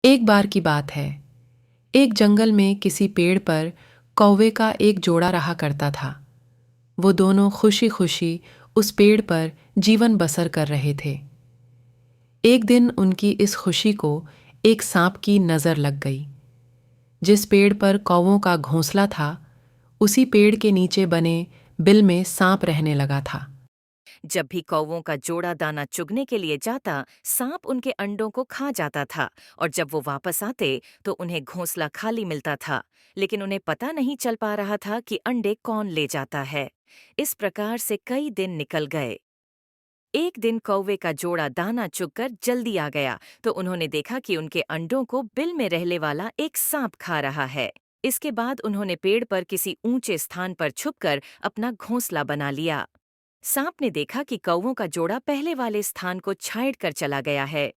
एक बार की बात है। एक जंगल में किसी पेड़ पर कौवे का एक जोड़ा रहा करता था। वो दोनों खुशी खुशी उस पेड़ पर जीवन बसर कर रहे थे। एक दिन उनकी इस खुशी को एक सांप की नज़र लग गई। जिस पेड़ पर कौवों का घोंसला था, उसी पेड़ के नीचे बने बिल में सांप रहने लगा था। जब भी कौवों का जोड़ा दाना चुगने के लिए जाता, सांप उनके अंडों को खा जाता था और जब वो वापस आते तो उन्हें घोंसला खाली मिलता था। लेकिन उन्हें पता नहीं चल पा रहा था कि अंडे कौन ले जाता है। इस प्रकार से कई दिन निकल गए। एक दिन कौवे का जोड़ा दाना चुगकर जल्दी आ गया तो उन्होंने देखा कि उनके अंडों को बिल में रहने वाला एक सांप खा रहा है। इसके बाद उन्होंने पेड़ पर किसी ऊंचे स्थान पर छुपकर अपना घोंसला बना लिया। सांप ने देखा कि कौवों का जोड़ा पहले वाले स्थान को छाड़ कर चला गया है,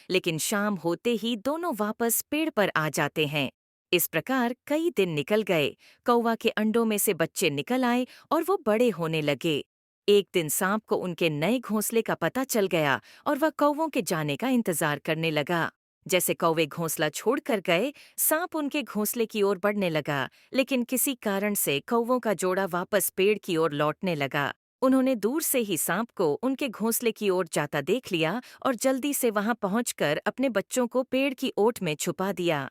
लेकिन शाम होते ही दोनों वापस पेड़ पर आ जाते हैं। इस प्रकार कई दिन निकल गए। कौवा के अंडों में से बच्चे निकल आए और वो बड़े होने लगे। एक दिन सांप को उनके नए घोंसले का पता चल गया और वह कौवों के जाने का इंतजार करने लगा। जैसे कौवे घोंसला छोड़कर गए, सांप उनके घोंसले की ओर बढ़ने लगा, लेकिन किसी कारण से कौवों का जोड़ा वापस पेड़ की ओर लौटने लगा। उन्होंने दूर से ही सांप को उनके घोंसले की ओर जाता देख लिया और जल्दी से वहां पहुंचकर अपने बच्चों को पेड़ की ओट में छुपा दिया।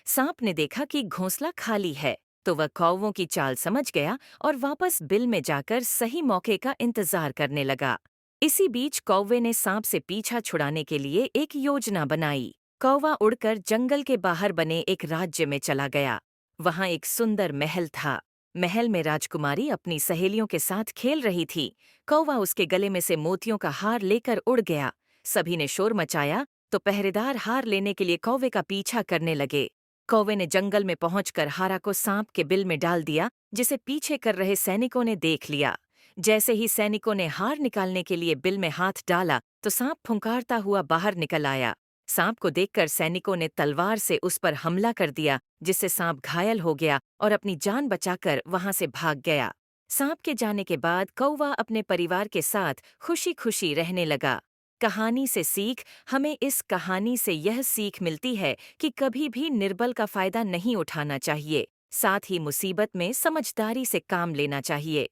सांप ने देखा कि घोंसला खाली है, तो वह कौवों की चाल समझ गया और वापस बिल में जाकर सही मौके का इंतजार करने लगा। इसी बीच कौवे ने सांप से पीछा छुड़ाने के लिए एक योजना बनाई। कौवा उड़कर जंगल के बाहर बने एक राज्य में चला गया। वहां एक सुंदर महल था। महल में राजकुमारी अपनी सहेलियों के साथ खेल रही थी। कौवा उसके गले में से मोतियों का हार लेकर उड़ गया। सभी ने शोर मचाया तो पहरेदार हार लेने के लिए कौवे का पीछा करने लगे। कौवे ने जंगल में पहुंचकर हारा को सांप के बिल में डाल दिया, जिसे पीछे कर रहे सैनिकों ने देख लिया। जैसे ही सैनिकों ने हार निकालने के लिए बिल में हाथ डाला तो सांप फुंकारता हुआ बाहर निकल आया। सांप को देखकर सैनिकों ने तलवार से उस पर हमला कर दिया, जिससे सांप घायल हो गया और अपनी जान बचाकर वहां से भाग गया। सांप के जाने के बाद कौवा अपने परिवार के साथ खुशी खुशी रहने लगा। कहानी से सीख। हमें इस कहानी से यह सीख मिलती है कि कभी भी निर्बल का फायदा नहीं उठाना चाहिए। साथ ही मुसीबत में समझदारी से काम लेना चाहिए।